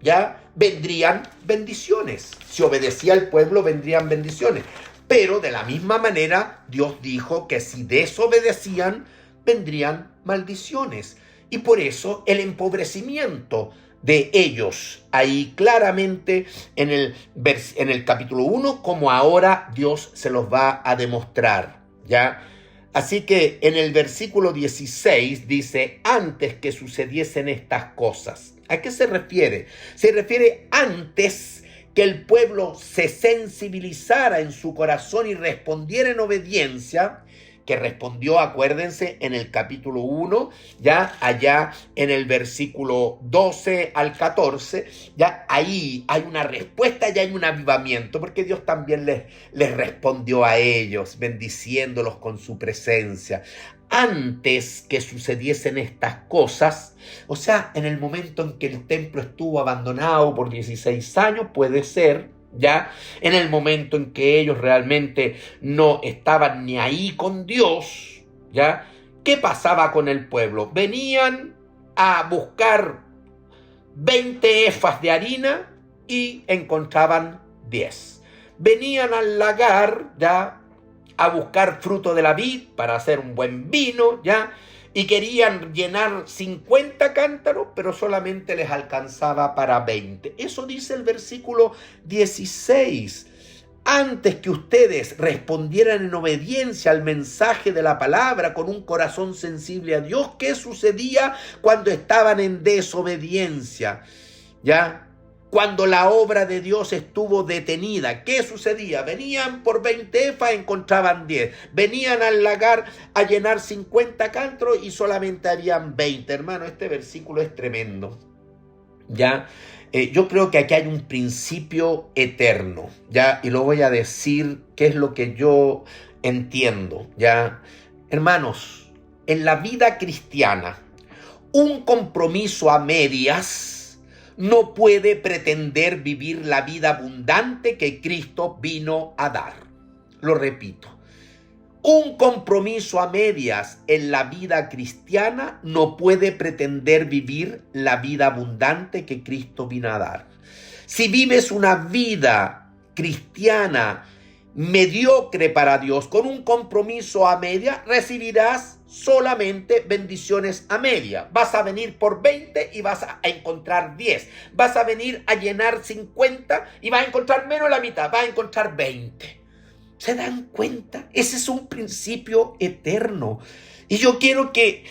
[SPEAKER 1] ya vendrían bendiciones. Si obedecía el pueblo, vendrían bendiciones. Pero de la misma manera, Dios dijo que si desobedecían, vendrían maldiciones. Y por eso el empobrecimiento de ellos, ahí claramente en el capítulo 1, como ahora Dios se los va a demostrar, ¿ya? Así que en el versículo 16 dice, antes que sucediesen estas cosas, ¿A qué se refiere? Se refiere antes que el pueblo se sensibilizara en su corazón y respondiera en obediencia, que respondió, acuérdense, en el capítulo 1, ya allá en el versículo 12 al 14, ya ahí hay una respuesta, ya hay un avivamiento, porque Dios también les respondió a ellos, bendiciéndolos con su presencia. Antes que sucediesen estas cosas, o sea, en el momento en que el templo estuvo abandonado por 16 años, puede ser, ya, en el momento en que ellos realmente no estaban ni ahí con Dios, ya, ¿qué pasaba con el pueblo? Venían a buscar 20 efas de harina y encontraban 10. Venían al lagar, ya, a buscar fruto de la vid para hacer un buen vino, ¿ya? Y querían llenar 50 cántaros, pero solamente les alcanzaba para 20. Eso dice el versículo 16. Antes que ustedes respondieran en obediencia al mensaje de la palabra con un corazón sensible a Dios, ¿qué sucedía cuando estaban en desobediencia? ¿Ya? Cuando la obra de Dios estuvo detenida, ¿qué sucedía? Venían por 20 efas, encontraban 10. Venían al lagar a llenar 50 cántaros y solamente habían 20. Hermano, este versículo es tremendo. ¿Ya? Yo creo que aquí hay un principio eterno, ¿ya? Y lo voy a decir qué es lo que yo entiendo, ¿ya? Hermanos, en la vida cristiana, un compromiso a medias no puede pretender vivir la vida abundante que Cristo vino a dar. Lo repito, un compromiso a medias en la vida cristiana no puede pretender vivir la vida abundante que Cristo vino a dar. Si vives una vida cristiana mediocre para Dios, con un compromiso a media, recibirás solamente bendiciones a media. Vas a venir por 20 y vas a encontrar 10. Vas a venir a llenar 50 y vas a encontrar menos la mitad, vas a encontrar 20. ¿Se dan cuenta? Ese es un principio eterno. Y yo quiero que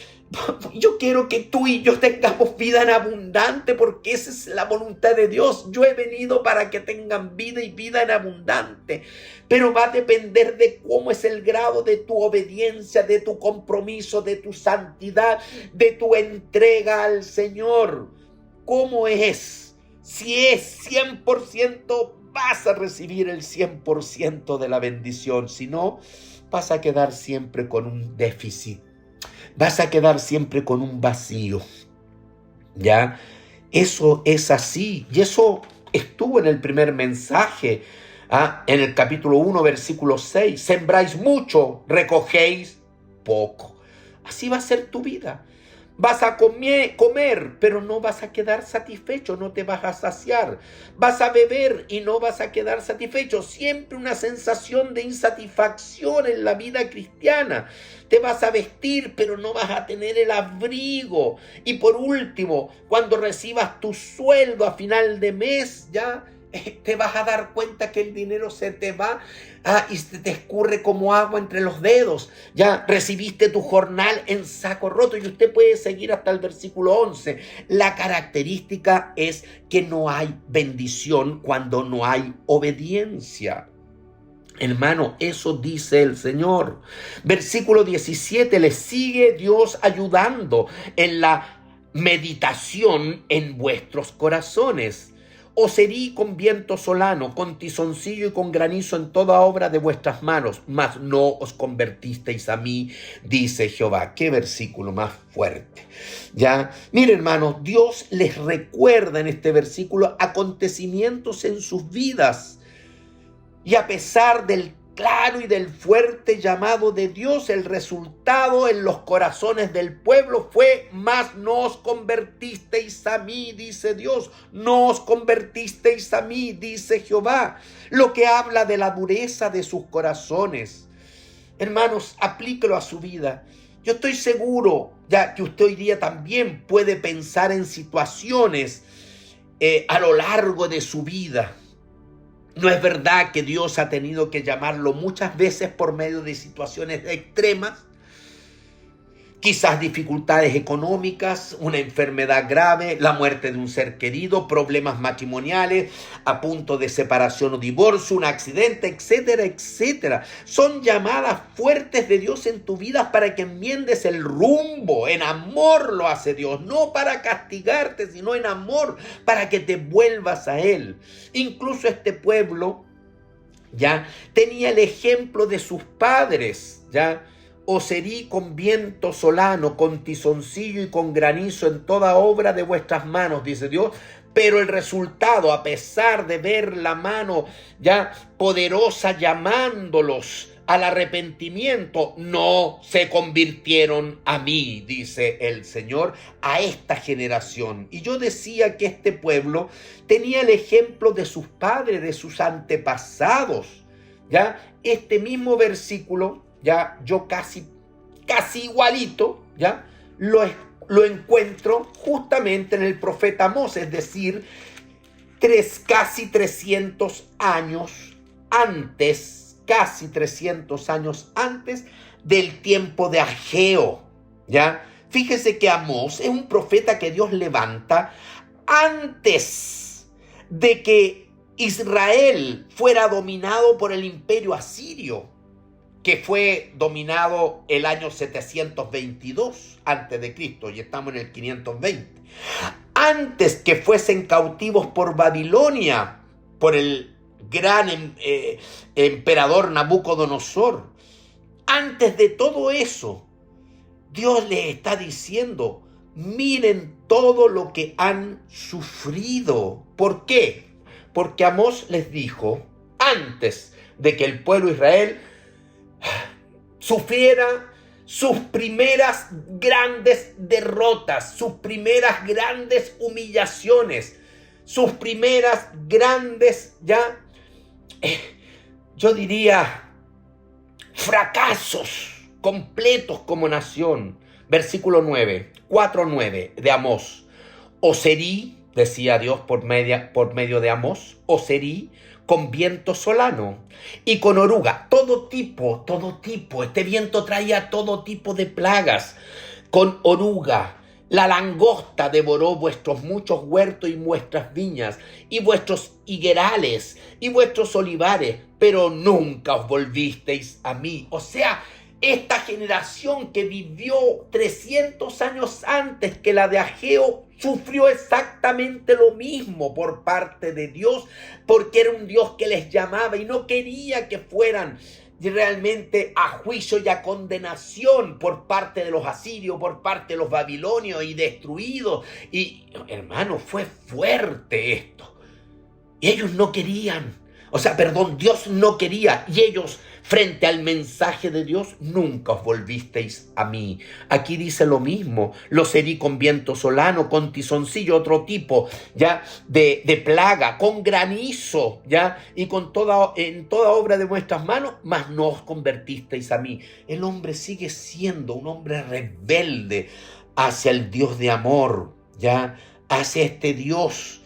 [SPEAKER 1] tú y yo tengamos vida en abundante, porque esa es la voluntad de Dios. Yo he venido para que tengan vida y vida en abundante. Pero va a depender de cómo es el grado de tu obediencia, de tu compromiso, de tu santidad, de tu entrega al Señor. ¿Cómo es? Si es 100%, vas a recibir el 100% de la bendición. Si no, vas a quedar siempre con un déficit. Vas a quedar siempre con un vacío, ¿ya? Eso es así, y eso estuvo en el primer mensaje, en el capítulo 1, versículo 6. Sembráis mucho, recogéis poco. Así va a ser tu vida. Vas a comer, pero no vas a quedar satisfecho, no te vas a saciar. Vas a beber y no vas a quedar satisfecho. Siempre una sensación de insatisfacción en la vida cristiana. Te vas a vestir, pero no vas a tener el abrigo. Y por último, cuando recibas tu sueldo a final de mes, ya te vas a dar cuenta que el dinero se te va y se te escurre como agua entre los dedos. Ya recibiste tu jornal en saco roto, y usted puede seguir hasta el versículo 11. La característica es que no hay bendición cuando no hay obediencia. Hermano, eso dice el Señor. Versículo 17, le sigue Dios ayudando en la meditación en vuestros corazones. Os herí con viento solano, con tizoncillo y con granizo en toda obra de vuestras manos, mas no os convertisteis a mí, dice Jehová. Qué versículo más fuerte. Ya, mire, hermano, Dios les recuerda en este versículo acontecimientos en sus vidas. Y a pesar del claro y del fuerte llamado de Dios, el resultado en los corazones del pueblo fue: mas no os convertisteis a mí, dice Dios, no os convertisteis a mí, dice Jehová. Lo que habla de la dureza de sus corazones. Hermanos, aplíquelo a su vida. Yo estoy seguro ya que usted hoy día también puede pensar en situaciones a lo largo de su vida. ¿No es verdad que Dios ha tenido que llamarlo muchas veces por medio de situaciones extremas? Quizás dificultades económicas, una enfermedad grave, la muerte de un ser querido, problemas matrimoniales, a punto de separación o divorcio, un accidente, etcétera, etcétera. Son llamadas fuertes de Dios en tu vida para que enmiendes el rumbo. En amor lo hace Dios, no para castigarte, sino en amor, para que te vuelvas a Él. Incluso este pueblo ya tenía el ejemplo de sus padres, ya. Os herí con viento solano, con tizoncillo y con granizo en toda obra de vuestras manos, dice Dios. Pero el resultado, a pesar de ver la mano ya poderosa llamándolos al arrepentimiento, no se convirtieron a mí, dice el Señor, a esta generación. Y yo decía que este pueblo tenía el ejemplo de sus padres, de sus antepasados. Ya este mismo versículo, ya yo casi igualito, ya lo encuentro justamente en el profeta Amós, es decir, casi 300 años antes, casi 300 años antes del tiempo de Ageo, ya. Fíjese que Amós es un profeta que Dios levanta antes de que Israel fuera dominado por el imperio asirio, que fue dominado el año 722 antes de Cristo, y estamos en el 520. Antes que fuesen cautivos por Babilonia, por el gran emperador Nabucodonosor. Antes de todo eso, Dios les está diciendo, miren todo lo que han sufrido. ¿Por qué? Porque Amós les dijo, antes de que el pueblo de Israel sufriera sus primeras grandes derrotas, sus primeras grandes humillaciones, sus primeras grandes, yo diría, fracasos completos como nación. Versículo 9, 4:9 de Amós. Os herí, decía Dios por medio de Amós, os herí con viento solano y con oruga, todo tipo, este viento traía todo tipo de plagas, con oruga. La langosta devoró vuestros muchos huertos y vuestras viñas, y vuestros higuerales, y vuestros olivares, pero nunca os volvisteis a mí. O sea, esta generación que vivió 300 años antes que la de Ageo sufrió exactamente lo mismo por parte de Dios, porque era un Dios que les llamaba y no quería que fueran realmente a juicio y a condenación por parte de los asirios, por parte de los babilonios y destruidos. Y hermano, fue fuerte esto. Y ellos no querían. Dios no quería, y ellos, frente al mensaje de Dios, nunca os volvisteis a mí. Aquí dice lo mismo, los herí con viento solano, con tizoncillo, otro tipo, de plaga, con granizo, y en toda obra de vuestras manos, mas no os convertisteis a mí. El hombre sigue siendo un hombre rebelde hacia el Dios de amor, hacia este Dios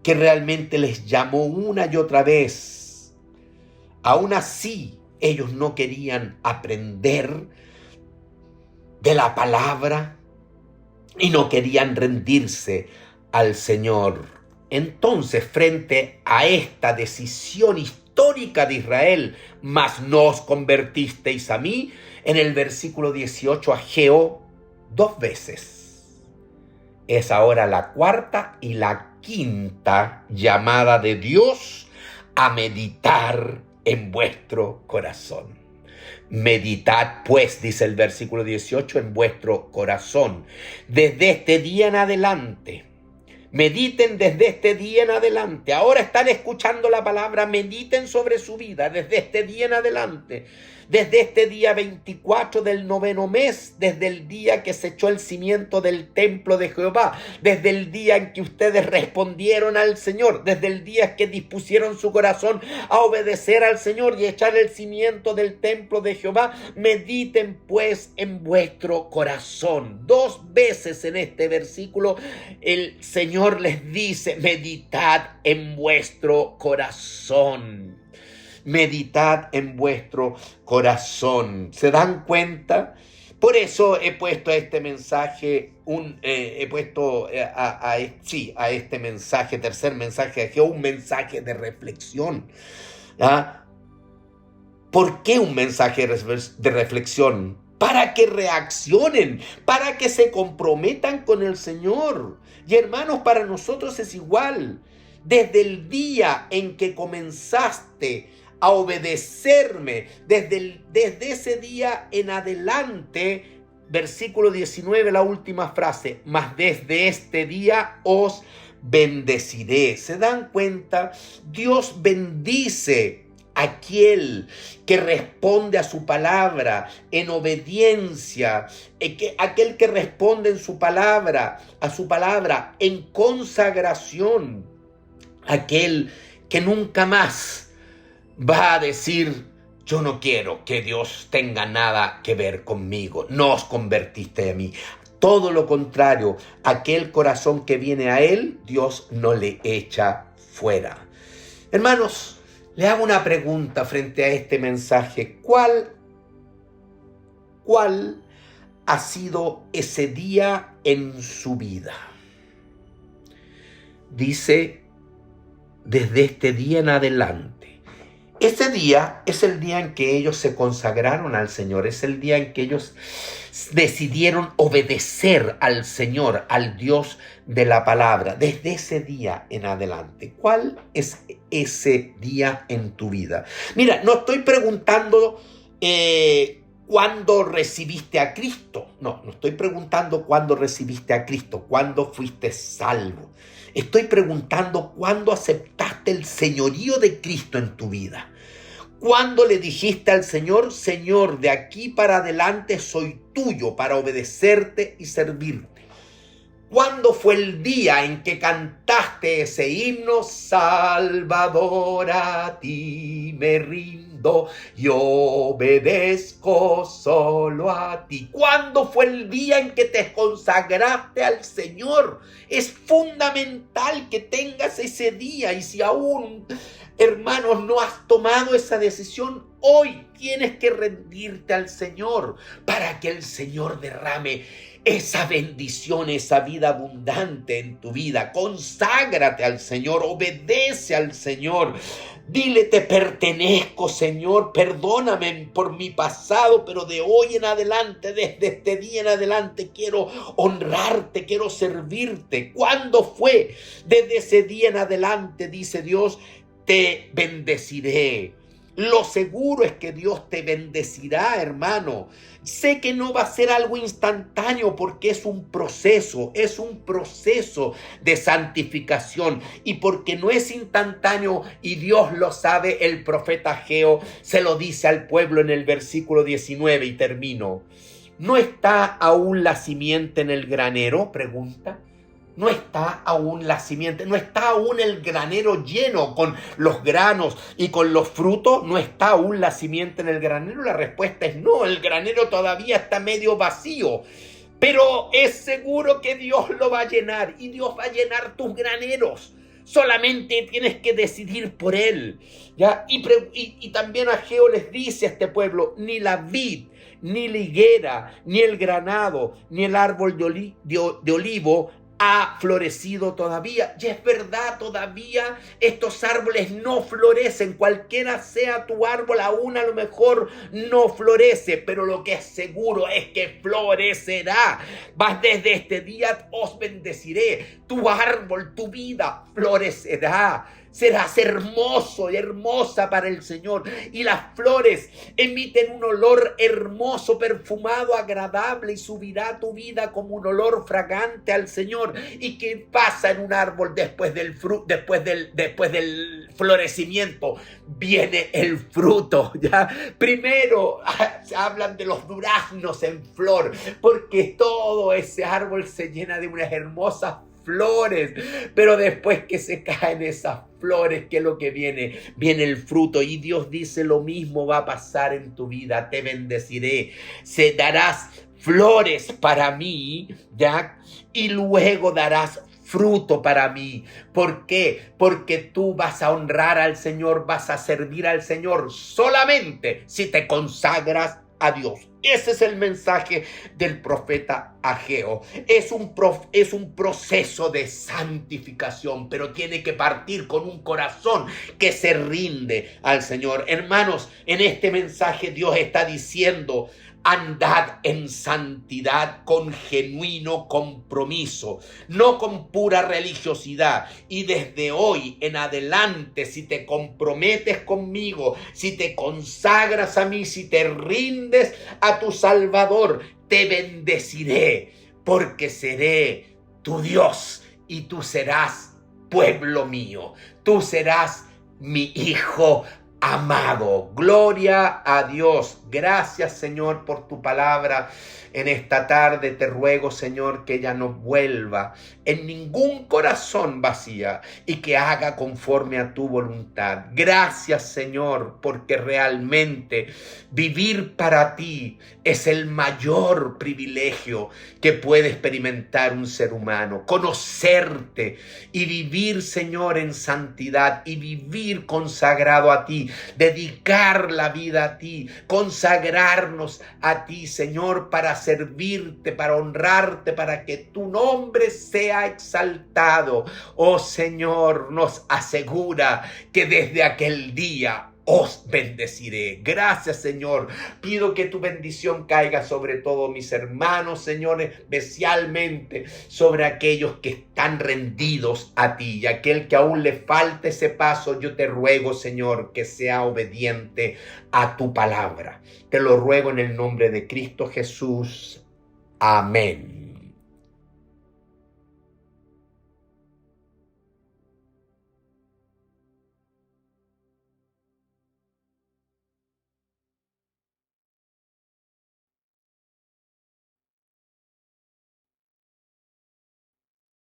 [SPEAKER 1] que realmente les llamó una y otra vez. Aún así, ellos no querían aprender de la palabra y no querían rendirse al Señor. Entonces, frente a esta decisión histórica de Israel, mas no os convertisteis a mí, en el versículo 18, Ageo 2 veces. Es ahora la cuarta y la quinta llamada de Dios a meditar en vuestro corazón. Meditad pues, dice el versículo 18, en vuestro corazón. Desde este día en adelante. Mediten desde este día en adelante. Ahora están escuchando la palabra, mediten sobre su vida desde este día en adelante. Desde este día 24 del 9º mes, desde el día que se echó el cimiento del templo de Jehová, desde el día en que ustedes respondieron al Señor, desde el día que dispusieron su corazón a obedecer al Señor y echar el cimiento del templo de Jehová, mediten pues en vuestro corazón. 2 veces en este versículo el Señor les dice, meditad en vuestro corazón. Meditad en vuestro corazón. ¿Se dan cuenta? Por eso he puesto a este mensaje, he puesto a este mensaje, tercer mensaje de Ageo, un mensaje de reflexión. ¿Ah? ¿Por qué un mensaje de reflexión? Para que reaccionen, para que se comprometan con el Señor. Y hermanos, para nosotros es igual. Desde el día en que comenzaste a obedecerme, desde ese día en adelante, versículo 19, la última frase, mas desde este día os bendeciré. ¿Se dan cuenta? Dios bendice a aquel que responde a su palabra en obediencia, aquel que responde a su palabra en consagración, aquel que nunca más va a decir: yo no quiero que Dios tenga nada que ver conmigo, no os convertiste a mí. Todo lo contrario, aquel corazón que viene a Él, Dios no le echa fuera. Hermanos, le hago una pregunta frente a este mensaje. ¿Cuál ha sido ese día en su vida? Dice, desde este día en adelante. Ese día es el día en que ellos se consagraron al Señor, es el día en que ellos decidieron obedecer al Señor, al Dios de la palabra, desde ese día en adelante. ¿Cuál es ese día en tu vida? Mira, no estoy preguntando cuándo recibiste a Cristo, no estoy preguntando cuándo recibiste a Cristo, cuándo fuiste salvo. Estoy preguntando cuándo aceptaste el señorío de Cristo en tu vida. ¿Cuándo le dijiste al Señor: Señor, de aquí para adelante soy tuyo para obedecerte y servirte? ¿Cuándo fue el día en que cantaste ese himno? Salvador, a ti me rindo y obedezco solo a ti. ¿Cuándo fue el día en que te consagraste al Señor? Es fundamental que tengas ese día, y si aún, hermanos, no has tomado esa decisión, hoy tienes que rendirte al Señor para que el Señor derrame esa bendición, esa vida abundante en tu vida. Conságrate al Señor, obedece al Señor. Dile: te pertenezco, Señor, perdóname por mi pasado, pero de hoy en adelante, desde este día en adelante, quiero honrarte, quiero servirte. ¿Cuándo fue? Desde ese día en adelante, dice Dios, te bendeciré. Lo seguro es que Dios te bendecirá, hermano. Sé que no va a ser algo instantáneo, porque es un proceso de santificación. Y porque no es instantáneo y Dios lo sabe, el profeta Ageo se lo dice al pueblo en el versículo 19, y termino. ¿No está aún la simiente en el granero?, pregunta. No está aún la simiente, no está aún el granero lleno con los granos y con los frutos. ¿No está aún la simiente en el granero? La respuesta es no, el granero todavía está medio vacío. Pero es seguro que Dios lo va a llenar, y Dios va a llenar tus graneros. Solamente tienes que decidir por Él, ¿ya? Y también Ageo les dice a este pueblo: ni la vid, ni la higuera, ni el granado, ni el árbol de olivo ha florecido todavía. Y es verdad, todavía estos árboles no florecen. Cualquiera sea tu árbol, aún a lo mejor no florece, pero lo que es seguro es que florecerá. Vas: desde este día os bendeciré. Tu árbol, tu vida florecerá. Serás hermoso y hermosa para el Señor. Y las flores emiten un olor hermoso, perfumado, agradable, y subirá tu vida como un olor fragante al Señor. ¿Y qué pasa en un árbol después del florecimiento? Viene el fruto, ¿ya? Primero hablan de los duraznos en flor, porque todo ese árbol se llena de unas hermosas flores, pero después que se caen esas flores, ¿qué es lo que viene? Viene el fruto. Y Dios dice: lo mismo va a pasar en tu vida. Te bendeciré, se darás flores para mí, ¿ya? Y luego darás fruto para mí. ¿Por qué? Porque tú vas a honrar al Señor, vas a servir al Señor solamente si te consagras a Dios. Ese es el mensaje del profeta Ageo. Es un proceso de santificación, pero tiene que partir con un corazón que se rinde al Señor. Hermanos, en este mensaje Dios está diciendo: andad en santidad con genuino compromiso, no con pura religiosidad. Y desde hoy en adelante, si te comprometes conmigo, si te consagras a mí, si te rindes a tu Salvador, te bendeciré, porque seré tu Dios y tú serás pueblo mío. Tú serás mi hijo amado. Gloria a Dios. Gracias, Señor, por tu palabra. En esta tarde te ruego, Señor, que ella no vuelva en ningún corazón vacía y que haga conforme a tu voluntad. Gracias, Señor, porque realmente vivir para ti es el mayor privilegio que puede experimentar un ser humano. Conocerte y vivir, Señor, en santidad y vivir consagrado a ti. Dedicar la vida a ti, consagrarnos a ti, Señor, para servirte, para honrarte, para que tu nombre sea exaltado. Oh Señor, nos asegura que desde aquel día os bendeciré. Gracias, Señor. Pido que tu bendición caiga sobre todos mis hermanos, Señor, especialmente sobre aquellos que están rendidos a ti, y aquel que aún le falta ese paso. Yo te ruego, Señor, que sea obediente a tu palabra. Te lo ruego en el nombre de Cristo Jesús. Amén.